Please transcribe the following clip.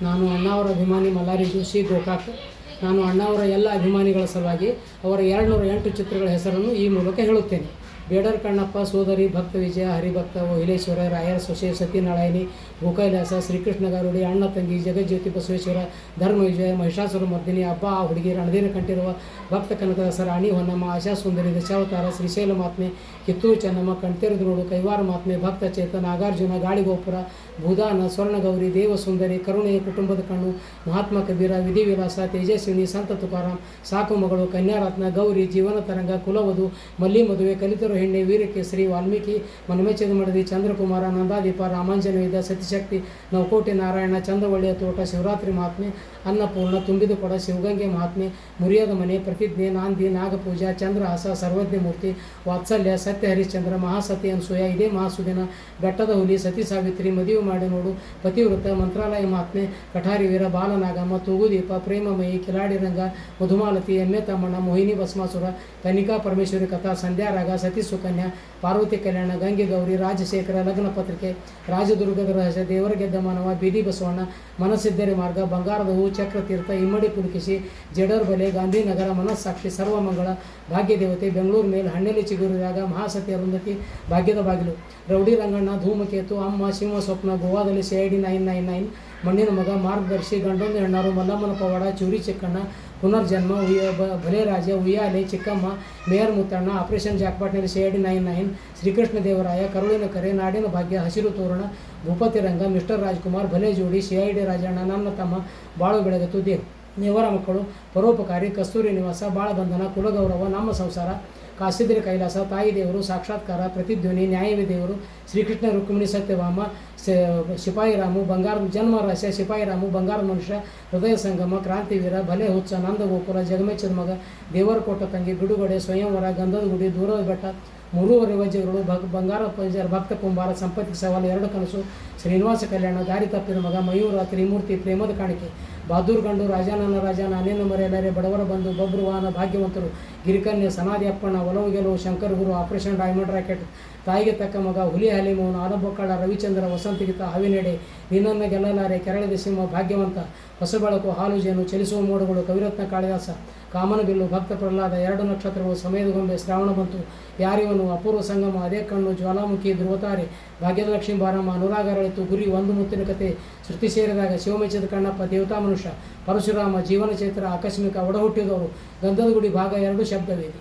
ನಾನು ಅಣ್ಣಾವರ ಅಭಿಮಾನಿ ಮಲ್ಲಾರಿ ಜೋಶಿ ಗೋಕಾಕ್. ನಾನು ಅಣ್ಣಾವರ ಎಲ್ಲ ಅಭಿಮಾನಿಗಳ ಸಲುವಾಗಿ ಅವರ 208 ಚಿತ್ರಗಳ ಹೆಸರನ್ನು ಈ ಮೂಲಕ ಹೇಳುತ್ತೇನೆ. ಬೇಡರ್ ಕಣ್ಣಪ್ಪ, ಸೋದರಿ, ಭಕ್ತ ವಿಜಯ, ಹರಿಭಕ್ತ, ವಹಿಲೇಶ್ವರ, ರಾಯರ ಸೊಸೆ, ಸತ್ಯನಾರಾಯಣಿ, ಗೋಕೈಲಾಸ, ಶ್ರೀಕೃಷ್ಣ ಗಾರುಡಿ, ಅಣ್ಣ ತಂಗಿ, ಜಗಜ್ಯೋತಿ ಬಸವೇಶ್ವರ, ಧರ್ಮ ವಿಜಯ, ಮಹಿಷಾಸುರ ಮರ್ದಿನಿ, ಅಬ್ಬ ಆ ಹುಡುಗಿ, ರಣಧೀರ ಕಂಠಿರುವ, ಭಕ್ತ ಕನಕದಾಸ, ರಾಣಿ ಹೊನ್ನಮ್ಮ, ಆಶಾ ಸುಂದರಿ, ದಶಾವತಾರ, ಶ್ರೀಶೈಲ ಮಹಾತ್ಮೆ, ಕಿತ್ತೂರು ಚೆನ್ನಮ್ಮ, ಕಣ್ತೆರೆದು ನೋಡು, ಕೈವಾರ ಮಹಾತ್ಮೆ, ಭಕ್ತ ಚೇತ, ನಾಗಾರ್ಜುನ, ಗಾಳಿಗೋಪುರ, ಭೂದಾನ, ಸ್ವರ್ಣಗೌರಿ, ದೇವಸುಂದರಿ, ಕರುಣೆಯ ಕುಟುಂಬದ ಕಣ್ಣು, ಮಹಾತ್ಮ ಕಬೀರ, ವಿಧಿವಿಲಾಸ, ತೇಜಸ್ವಿನಿ, ಸಂತ ತುಕಾರಾಮ್, ಸಾಕು ಮಗಳು, ಕನ್ಯಾರತ್ನ, ಗೌರಿ, ಜೀವನ ತರಂಗ, ಕುಲವಧು, ಮಲ್ಲಿ ಮದುವೆ, ಕಲಿತರು ಹೆಣ್ಣೆ, ವೀರಕೇಸರಿ, ವಾಲ್ಮೀಕಿ, ಮನಮೆಚ್ಚದ ಮಡದಿ, ಚಂದ್ರಕುಮಾರ, ನಂದಾದೀಪ, ರಾಮಾಂಜನವೇದ, ಸತಿಶಕ್ತಿ, ನವಕೋಟಿ ನಾರಾಯಣ, ಚಂದ್ರವಳ್ಳಿಯ ತೋಟ, ಶಿವರಾತ್ರಿ ಮಹಾತ್ಮೆ, ಅನ್ನಪೂರ್ಣ, ತುಂಬಿದ ಕೊಡ, ಶಿವಗಂಗೆ ಮಹಾತ್ಮೆ, ಮುರಿಯದ ಮನೆ, ಪ್ರತಿಜ್ಞೆ, ನಾಂದಿ, ನಾಗಪೂಜಾ, ಚಂದ್ರಹಾಸ, ಸರ್ವಜ್ಞ ಮೂರ್ತಿ, ವಾತ್ಸಲ್ಯ, ಸತ್ಯ ಹರಿಶ್ಚಂದ್ರ, ಮಹಾಸತಿ ಅನ್ಸೂಯ, ಇದೇ ಮಹಾಸುದಿನ, ಬೆಟ್ಟದ ಹುಲಿ, ಸತಿ ಸಾವಿತ್ರಿ, ಮದುವೆ ಮಾಡಿ ನೋಡು, ಪತಿವೃತ, ಮಂತ್ರಾಲಯ ಮಹಾತ್ಮೆ, ಕಠಾರಿ ವೀರ, ಬಾಲನಾಗಮ್ಮ, ತೂಗುದೀಪ, ಪ್ರೇಮಮಯಿ, ಕಿಲಾಡಿ ರಂಗ, ಮಧುಮಾಲತಿ, ಎಮ್ಮೆ ತಮ್ಮಣ್ಣ, ಮೋಹಿನಿ ಭಸ್ಮಾಸುರ, ಕನಿಕಾ ಪರಮೇಶ್ವರಿ ಕಥಾ, ಸಂಧ್ಯಾರಾಗ, ಸತಿ ಸುಕನ್ಯಾ, ಪಾರ್ವತಿ ಕಲ್ಯಾಣ, ಗಂಗೆ ಗೌರಿ, ರಾಜಶೇಖರ, ಲಗ್ನ ಪತ್ರಿಕೆ, ರಾಜದುರ್ಗದ ರಹಸ್ಯ, ದೇವರ ಗೆದ್ದ ಮಾನವ, ಬೀದಿ ಬಸವಣ್ಣ, ಮನಸ್ಸಿದ್ದರಿ ಮಾರ್ಗ, ಬಂಗಾರದ ಹೂ, ಚಕ್ರತೀರ್ಥ, ಇಮ್ಮಡಿ ಪುಲಕಿಸಿ, ಜಡರ್ ಬಲೆ, ಗಾಂಧಿನಗರ, ಮನಸ್ಸಾಕ್ಷಿ, ಸರ್ವಮಂಗಳ, ಭಾಗ್ಯದೇವತೆ, ಬೆಂಗಳೂರು ಮೇಲ್, ಹಣ್ಣೆಲೆ ಚಿಗುರಿದಾಗ, ಮಹಾಸತಿ ಅರುಂಧತಿ, ಭಾಗ್ಯದ ಬಾಗಿಲು, ರೌಡಿ ರಂಗಣ್ಣ, ಧೂಮಕೇತು, ಅಮ್ಮ, ಸಿಂಹ ಸ್ವಪ್ನ, ಗೋವಾದಲ್ಲಿ CID 999, ಮಣ್ಣಿನ ಮಗ, ಮಾರ್ಗದರ್ಶಿ, ಗಂಡೊಂದು ಹೆಣ್ಣಾರು, ಮಲ್ಲಮ್ಮನ ಪವಾಡ, ಚೂರಿ ಚಿಕ್ಕಣ್ಣ, ಪುನರ್ಜನ್ಮ, ಭಲೆ ರಾಜ, ಉಯ್ಯಾಲೆ, ಚಿಕ್ಕಮ್ಮ, ಮೇಯರ್ ಮುತ್ತಣ್ಣ, ಆಪರೇಷನ್ ಜಾಕ್ಪಾಟ್ನಲ್ಲಿ CID 99, ಶ್ರೀಕೃಷ್ಣ ದೇವರಾಯ, ಕರುಳಿನ ಕರೆ, ನಾಡಿನ ಭಾಗ್ಯ, ಹಸಿರು ತೋರಣ, ಭೂಪತಿ ರಂಗ, ಮಿಸ್ಟರ್ ರಾಜ್ಕುಮಾರ್, ಭಲೆ ಜೋಡಿ, CID ರಾಜಣ್ಣ, ನನ್ನ ತಮ್ಮ, ಬಾಳು ಬೆಳಗತ್ತು, ದೇವರ ಮಕ್ಕಳು, ಪರೋಪಕಾರಿ, ಕಸ್ತೂರಿ ನಿವಾಸ, ಬಾಳಬಂಧನ, ಕುಲಗೌರವ, ನಮ್ಮ ಸಂಸಾರ, ಕಾಸಿದ್ರಿ ಕೈಲಾಸ, ತಾಯಿ ದೇವರು, ಸಾಕ್ಷಾತ್ಕಾರ, ಪ್ರತಿಧ್ವನಿ, ನ್ಯಾಯವೇ ದೇವರು, ಶ್ರೀಕೃಷ್ಣ ರುಕ್ಮಿಣಿ, ಸತ್ಯಭಾಮ, ಸಿಪಾಯಿ ರಾಮು, ಬಂಗಾರ ಜನ್ಮ ರಹಸ್ಯ, ಸಿಪಾಯಿ ರಾಮು, ಬಂಗಾರ ಮನುಷ್ಯ, ಹೃದಯ ಸಂಗಮ, ಕ್ರಾಂತಿವೀರ, ಭಲೆ ಹುಚ್ಚ, ನಂದಗೋಪುರ, ಜಗಮೆಚ್ಚದ ಮಗ, ದೇವರ ಕೊಟ್ಟ ತಂಗಿ, ಬಿಡುಗಡೆ, ಸ್ವಯಂವರ, ಗಂಧದ ಗುಡಿ, ದೂರದ ಬೆಟ್ಟ, ಮೂರುವರೆ ವಜ್ರಗಳು, ಬಂಗಾರ ಪಂಜರ, ಭಕ್ತ ಕುಂಬಾರ, ಸಂಪತ್ತಿಗೆ ಸವಾಲು, 2 ಕನಸು, ಶ್ರೀನಿವಾಸ ಕಲ್ಯಾಣ, ದಾರಿ ತಪ್ಪಿದ ಮಗ, ಮಯೂರ, ತ್ರಿಮೂರ್ತಿ, ಪ್ರೇಮದ ಕಾಣಿಕೆ, ಬಹಾದೂರ್ ಗಂಡು, ರಾಜಾನನ ರಾಜ, ನಾನೇನು ಮರೆಯಲಾರೆ, ಬಡವರ ಬಂಧು, ಬಬ್ರುವಾಹನ, ಭಾಗ್ಯವಂತರು, ಗಿರಿಕನ್ಯೆ, ಸನಾದಿ ಅಪ್ಪಣ್ಣ, ಒಲವು ಗೆಲುವು, ಶಂಕರ್ ಗುರು, ಆಪರೇಷನ್ ಡೈಮಂಡ್ ರಾಕೆಟ್, ತಾಯಿಗೆ ತಕ್ಕ ಮಗ, ಹುಲಿ ಹಲಿಮೋಹನ್, ಆಲಬೊಕ್ಕಳ, ರವಿಚಂದ್ರ, ವಸಂತಗೀತ, ಹವಿನೆಡೆ, ನಿನ್ನನ್ನು ಗೆಲ್ಲಲಾರೆ, ಕೆರಳಿದ ಸಿಂಹ, ಭಾಗ್ಯವಂತ, ಹೊಸಬೆಳಕು, ಹಾಲು ಜೇನು, ಚಲಿಸುವ ಮೋಡಗಳು, ಕವಿರತ್ನ ಕಾಳಿದಾಸ, ಕಾಮನಬಿಲ್ಲು, ಭಕ್ತ ಪ್ರಹ್ಲಾದ, 2 ನಕ್ಷತ್ರಗಳು, ಸಮಯದ ಗೊಂಬೆ, ಶ್ರಾವಣ ಬಂತು, ಯಾರಿವನು, ಅಪೂರ್ವ ಸಂಗಮ, ಅದೇ ಕಣ್ಣು, ಜ್ವಾಲಾಮುಖಿ, ಧ್ರುವತಾರೆ, ಭಾಗ್ಯದ ಲಕ್ಷ್ಮೀ ಬಾರಮ್ಮ, ಅನುರಾಗ ಅರಳಿತು, ಗುರಿ, ಒಂದು ಮುತ್ತಿನ ಕತೆ, ಶ್ರುತಿ ಸೇರಿದಾಗ, ಶಿವಮೆಚ್ಚದ ಕಣ್ಣಪ್ಪ, ದೇವತಾ ಮನುಷ್ಯ, ಪರಶುರಾಮ, ಜೀವನ ಚೈತ್ರ, ಆಕಸ್ಮಿಕ, ಒಡಹುಟ್ಟಿದವರು, ಗಂಧದ ಗುಡಿ ಭಾಗ 2 ಶಬ್ದವೇದಿ.